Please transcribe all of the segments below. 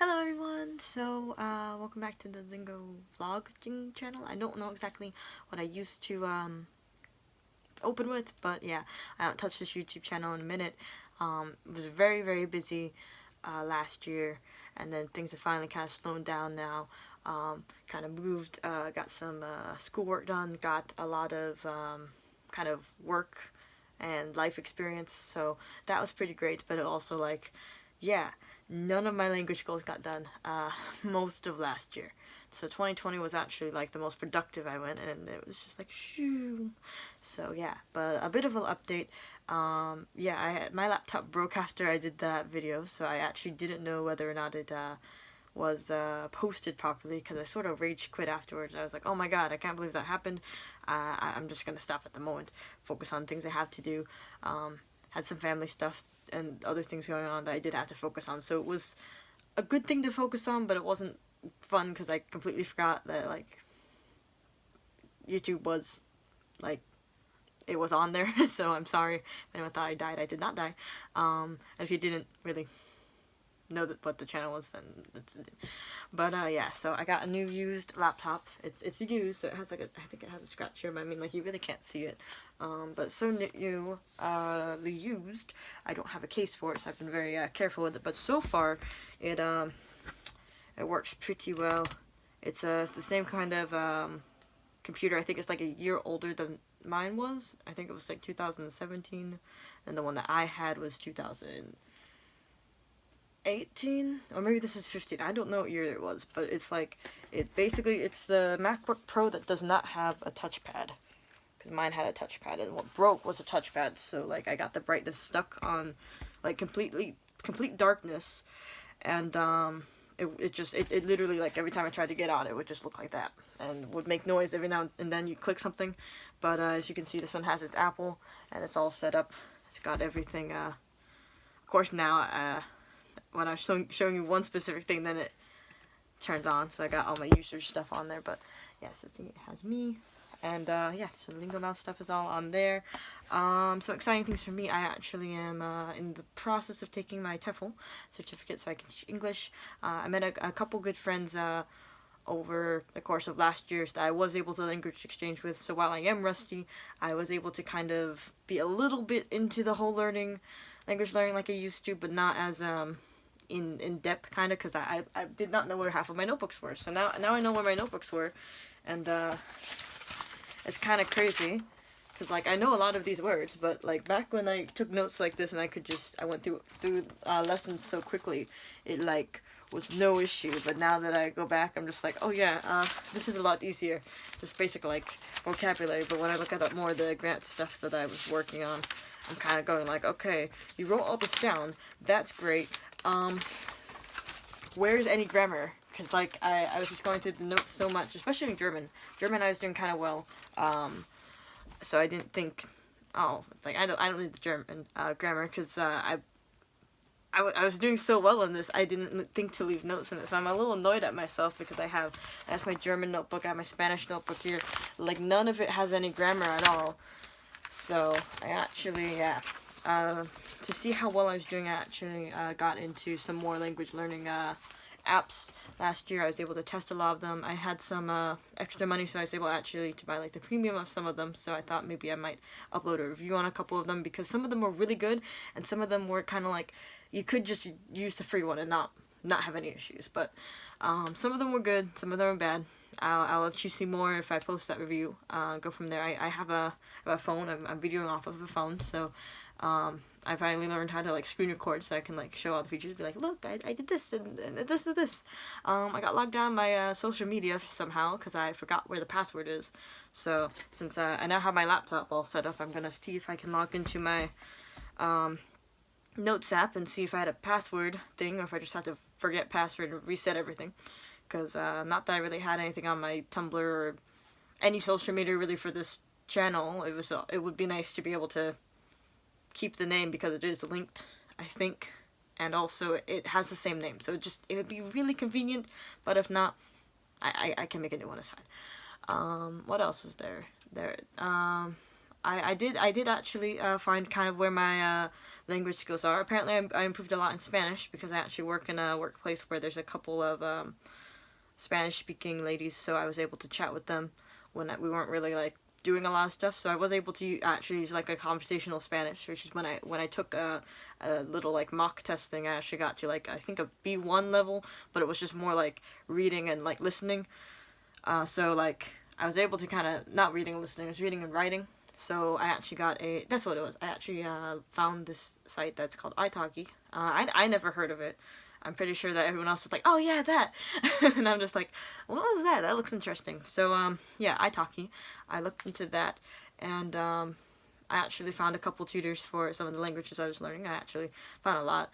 Hello everyone, so welcome back to the Lingo vlogging channel. I don't know exactly what I used to open with, but yeah, I haven't touched this YouTube channel in a minute. Was very busy last year, and then things have finally kind of slowed down now. Kind of moved, got some schoolwork done, got a lot of kind of work and life experience, so that was pretty great, but it also yeah, none of my language goals got done most of last year. So 2020 was actually like the most productive I went, and it was just like shoo. So yeah, but a bit of an update. Yeah, my laptop broke after I did that video, so I actually didn't know whether or not it was posted properly, because I sort of rage quit afterwards. I was like, oh my god, I can't believe that happened. I'm just gonna stop at the moment, focus on things I have to do. Had some family stuff and other things going on that I did have to focus on, so it was a good thing to focus on, but it wasn't fun because I completely forgot that YouTube was it was on there. So I'm sorry if anyone thought I died. I did not die. And if you didn't really know what the channel was, then it's, but yeah, so I got a new used laptop. It's used, so it has I think it has a scratch here, but I mean, you really can't see it. But so new, used. I don't have a case for it, so I've been very careful with it. But so far, it works pretty well. It's the same kind of computer. I think it's like a year older than mine was. I think it was like 2017, and the one that I had was 2018, or maybe this is 15. I don't know what year it was, but it's it's the MacBook Pro that does not have a touchpad, because mine had a touchpad, and what broke was a touchpad. So I got the brightness stuck on complete darkness, and it literally, every time I tried to get on, it would just look like that and would make noise every now and then you click something. But as you can see, this one has its Apple, and it's all set up. It's got everything. Of course, now when I'm showing you one specific thing, then it turns on. So I got all my users stuff on there. But yes, it has me. And yeah, so the Lingo Mouse stuff is all on there. So exciting things for me, I actually am in the process of taking my TEFL certificate so I can teach English. I met a couple good friends over the course of last year that I was able to language exchange with, so while I am rusty, I was able to kind of be a little bit into the whole language learning like I used to, but not as in depth, kind of, because I did not know where half of my notebooks were. So now I know where my notebooks were, and it's kind of crazy, because I know a lot of these words, but back when I took notes like this and I went through lessons so quickly, it was no issue. But now that I go back, I'm just like, oh yeah, this is a lot easier, just basic vocabulary. But when I look at more of the grant stuff that I was working on, I'm kind of going okay, you wrote all this down, that's great, where's any grammar? Because I was just going through the notes so much, especially in German. I was doing kind of well, so I didn't think, oh, it's I don't need the German grammar, because I was doing so well in this, I didn't think to leave notes in it. So I'm a little annoyed at myself, because that's my German notebook, I have my Spanish notebook here, none of it has any grammar at all. So I actually, yeah, to see how well I was doing, I actually got into some more language learning apps last year. I was able to test a lot of them. I had some extra money, so I was able actually to buy the premium of some of them, so I thought maybe I might upload a review on a couple of them, because some of them were really good, and some of them were kind of you could just use the free one and not have any issues. But some of them were good, some of them were bad. I'll let you see more if I post that review. Go from there. I have a phone. I'm videoing off of a phone, so I finally learned how to screen record, so I can show all the features, be look, I did this and this. I got logged down my social media somehow, because I forgot where the password is. So since I now have my laptop all set up, I'm gonna see if I can log into my Notes app and see if I had a password thing, or if I just had to forget password and reset everything. Because not that I really had anything on my Tumblr or any social media really for this channel. It would be nice to be able to keep the name, because it is linked, I think, and also it has the same name, so it would be really convenient. But if not, I can make a new one, it's fine. What else was there? I did actually find kind of where my language skills are. Apparently, I improved a lot in Spanish because I actually work in a workplace where there's a couple of Spanish-speaking ladies, so I was able to chat with them when we weren't really like doing a lot of stuff. So I was able to actually use like a conversational Spanish, which is when I took a little like mock test thing. I actually got to like I think a B1 level, but it was just more like reading and like listening. So like I was able to kind of not reading and listening, I was reading and writing. So I actually got that's what it was. I actually found this site that's called italki. I never heard of it. I'm pretty sure that everyone else is like, oh yeah, that. And I'm just like, what was that? That looks interesting. So, yeah, italki. I looked into that, and I actually found a couple tutors for some of the languages I was learning. I actually found a lot.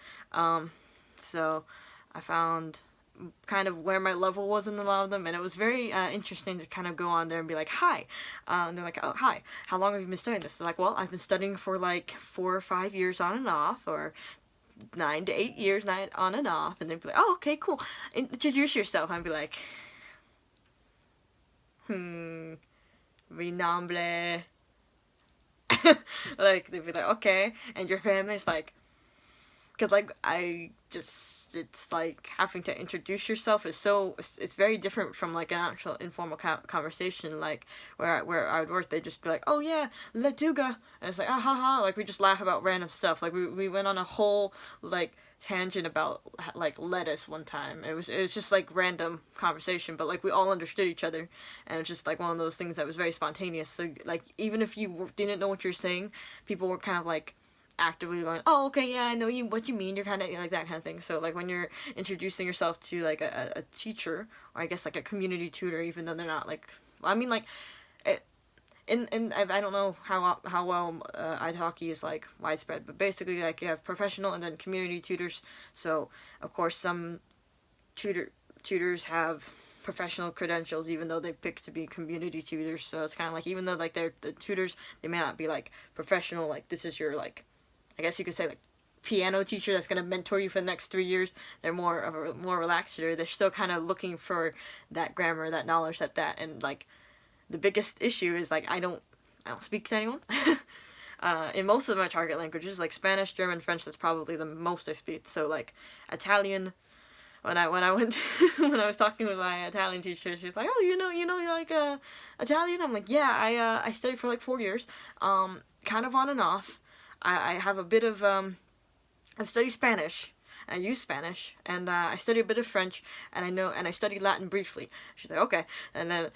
So I found kind of where my level was in a lot of them, and it was very interesting to kind of go on there and be like, hi. And they're like, oh, hi, how long have you been studying this? They're like, well, I've been studying for like 4 or 5 years on and off, or 9 to 8 years on and off. And they'd be like, oh, okay, cool, introduce yourself. I'd be like, mi nombre. Like, they'd be like, okay, and your family's like, because like it's like having to introduce yourself is it's very different from like an actual informal conversation. Like where I would work, they'd just be like, oh yeah, letuga, and it's like, ah ha ha, like we just laugh about random stuff. Like we went on a whole like tangent about like lettuce one time. It was just like random conversation, but like we all understood each other, and it was just like one of those things that was very spontaneous. So like even if you didn't know what you're saying, people were kind of like actively going, oh, okay, yeah, I know what you mean, you're kind of like that kind of thing. So like when you're introducing yourself to like a teacher, or I guess like a community tutor, even though they're not like, I mean like in I don't know how well italki is like widespread, but basically like you have professional and then community tutors. So of course some tutors have professional credentials, even though they pick to be community tutors. So it's kind of like, even though like they're the tutors, they may not be like professional, like this is your like, I guess you could say like piano teacher that's going to mentor you for the next 3 years. They're more of a more relaxed tutor. They're still kind of looking for that grammar, that knowledge, that, and like the biggest issue is like I don't speak to anyone. In most of my target languages, like Spanish, German, French, that's probably the most I speak. So like Italian, when I went when I was talking with my Italian teacher, she's like, oh, you know like Italian. I'm like, yeah, I studied for like 4 years, kind of on and off. I have a bit of I've studied Spanish. I use Spanish, and I study a bit of French, and I studied Latin briefly. She's like, okay, and then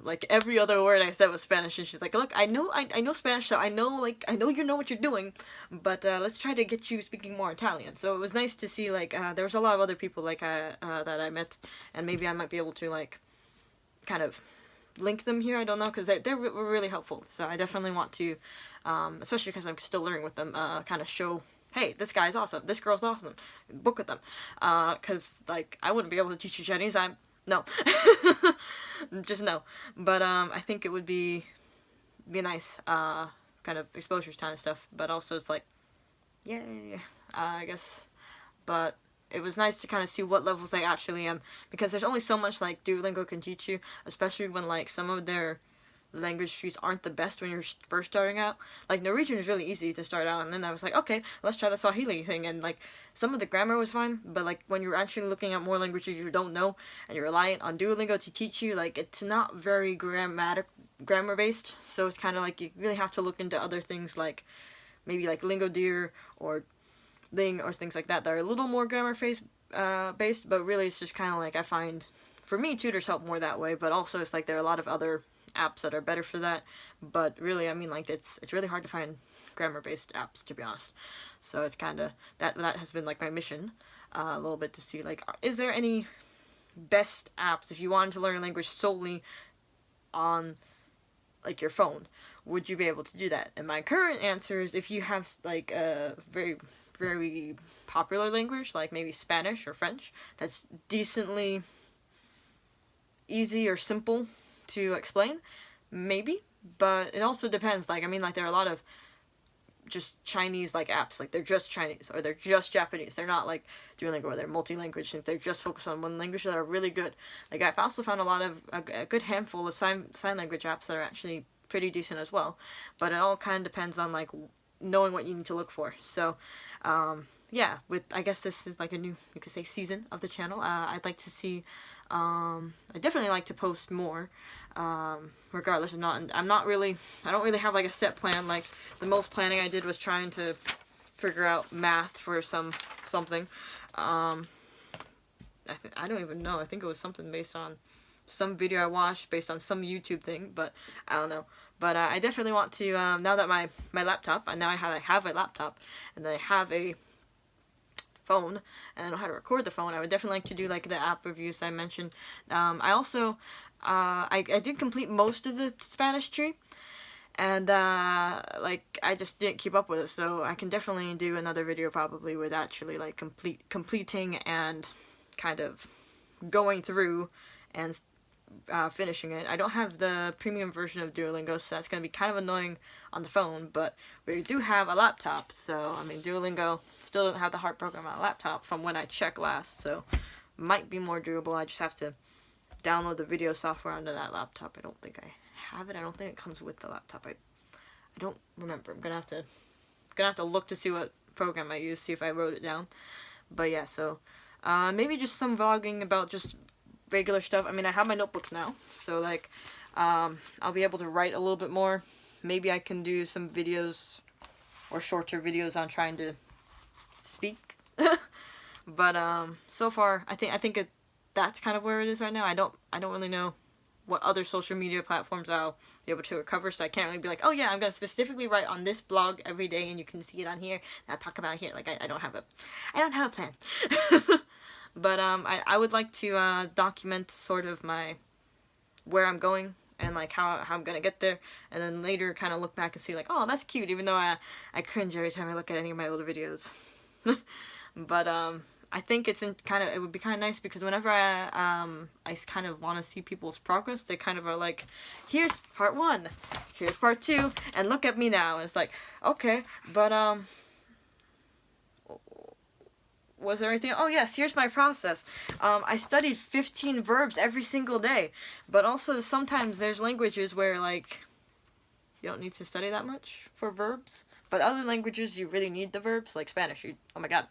like every other word I said was Spanish, and she's like, look, I know Spanish, so I know you know what you're doing, but let's try to get you speaking more Italian. So it was nice to see like there was a lot of other people like that I met, and maybe I might be able to like kind of link them here. I don't know, because they were really helpful. So I definitely want to, especially because I'm still learning with them, kind of show, hey, this guy's awesome, this girl's awesome, book with them, because like I wouldn't be able to teach you Chinese. No. Just no. But I think it would be nice, kind of exposure kind of stuff, but also it's like, yay, I guess. But it was nice to kind of see what levels I actually am, because there's only so much like Duolingo can teach you, especially when like some of their language trees aren't the best when you're first starting out. Like Norwegian is really easy to start out, and then I was like, okay, let's try the Swahili thing, and like some of the grammar was fine, but like when you're actually looking at more languages you don't know and you're reliant on Duolingo to teach you, like it's not very grammar based. So it's kind of like you really have to look into other things, like maybe like Lingodeer or Ling or things like that are a little more grammar based, but really it's just kind of like, I find for me tutors help more that way, but also it's like there are a lot of other apps that are better for that. But really, I mean, like it's really hard to find grammar based apps, to be honest. So it's kind of that has been like my mission a little bit, to see like, is there any best apps if you wanted to learn a language solely on like your phone, would you be able to do that? And my current answer is, if you have like a very very popular language like maybe Spanish or French that's decently easy or simple to explain, maybe. But it also depends. Like, I mean, like there are a lot of just Chinese like apps, like they're just Chinese or they're just Japanese. They're not like Duolingo where they're multi-language things. They're just focused on one language that are really good. Like I've also found a lot of a good handful of sign language apps that are actually pretty decent as well. But it all kind of depends on like knowing what you need to look for. So yeah, with I guess this is like a new, you could say, season of the channel. I'd like to see, I definitely like to post more, regardless of I don't really have like a set plan. Like the most planning I did was trying to figure out math for something. I don't even know. I think it was something based on some video I watched based on some YouTube thing, but I don't know. But I definitely want to, now that my laptop, and now I have a laptop, and then I have a phone, and I know how to record the phone, I would definitely like to do like the app reviews I mentioned. I also, I did complete most of the Spanish tree, and like I just didn't keep up with it, so I can definitely do another video probably with actually like completing and kind of going through and finishing it. I don't have the premium version of Duolingo, so that's going to be kind of annoying on the phone, but we do have a laptop, so I mean Duolingo still doesn't have the heart program on a laptop from when I checked last, so might be more doable. I just have to download the video software onto that laptop. I don't think I have it. I don't think it comes with the laptop. I don't remember. I'm gonna have to look to see what program I use, see if I wrote it down. But yeah, so maybe just some vlogging about just regular stuff. I mean, I have my notebooks now, so like I'll be able to write a little bit more. Maybe I can do some videos or shorter videos on trying to speak. But so far I think that's kind of where it is right now. I don't really know what other social media platforms I'll be able to recover, so I can't really be like, oh yeah, I'm gonna specifically write on this blog every day and you can see it on here and I'll talk about it here. Like I don't have a plan. But I would like to document sort of where I'm going and like how I'm gonna get there, and then later kind of look back and see like, oh, that's cute, even though I cringe every time I look at any of my older videos. But I think it would be kind of nice, because whenever I kind of want to see people's progress, they kind of are like, here's part 1, here's part 2, and look at me now. And it's like, okay, but was there anything? Oh yes, here's my process. I studied 15 verbs every single day, but also sometimes there's languages where like you don't need to study that much for verbs, but other languages you really need the verbs, like Spanish. Oh my god.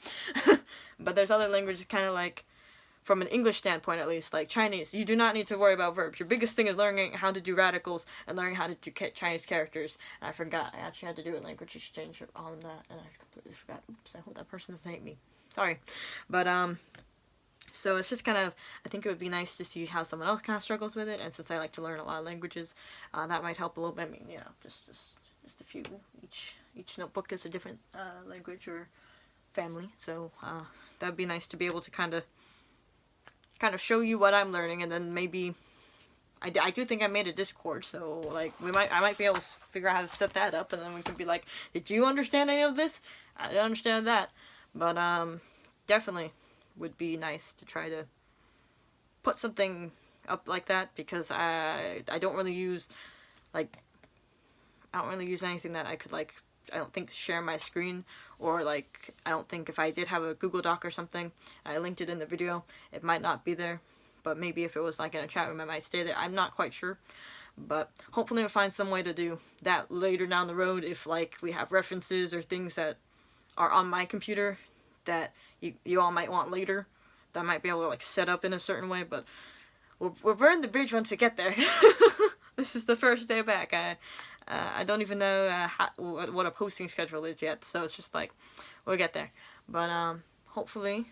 But there's other languages kind of like, from an English standpoint at least, like Chinese, you do not need to worry about verbs. Your biggest thing is learning how to do radicals and learning how to do Chinese characters. And I forgot, I actually had to do a language exchange on that, and I completely forgot. Oops, I hope that person doesn't hate me. Sorry. But so it's just kind of, I think it would be nice to see how someone else kind of struggles with it, and since I like to learn a lot of languages, that might help a little bit. I mean, you know, just a few. Each notebook is a different language or family, so that would be nice to be able to kind of show you what I'm learning, and then maybe I do think I made a Discord, so like I might be able to figure out how to set that up, and then we could be like, did you understand any of this? I didn't understand that. But definitely would be nice to try to put something up like that, because I don't really use anything that I could like, I don't think, share my screen, or like I don't think if I did have a Google Doc or something, I linked it in the video, it might not be there. But maybe if it was like in a chat room, it might stay there. I'm not quite sure. But hopefully we'll find some way to do that later down the road, if like we have references or things that are on my computer that you all might want later, that I might be able to like set up in a certain way. But we'll burn the bridge once we get there. This is the first day back. I don't even know what a posting schedule is yet, so it's just like, we'll get there. But hopefully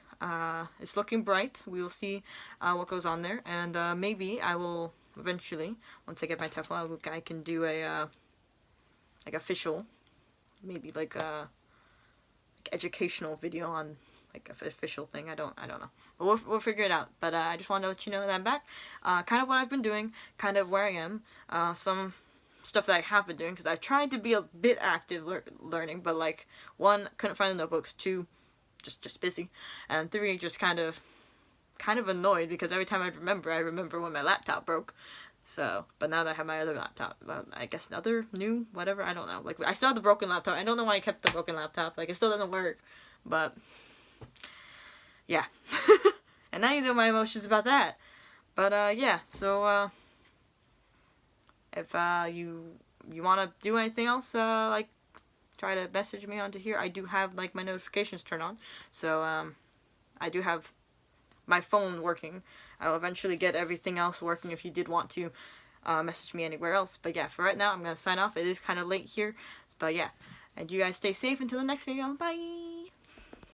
it's looking bright. We will see what goes on there, and maybe I will eventually, once I get my TEFL, I can do a like official, maybe like a educational video on like an official thing. I don't know, but we'll figure it out. But I just wanted to let you know that I'm back, kind of what I've been doing, kind of where I am, some stuff that I have been doing, because I've tried to be a bit active learning, but like 1, couldn't find the notebooks, 2, just busy, and 3, just kind of annoyed, because every time I remember when my laptop broke. So, but now that I have my other laptop, I guess another new whatever, I don't know, like I still have the broken laptop. I don't know why I kept the broken laptop, like it still doesn't work, but yeah. And now you know my emotions about that. But yeah, so if you you want to do anything else, like try to message me onto here. I do have like my notifications turned on, so I do have my phone working. I'll eventually get everything else working if you did want to message me anywhere else. But yeah, for right now, I'm gonna sign off. It is kind of late here, but yeah, and you guys stay safe until the next video. Bye.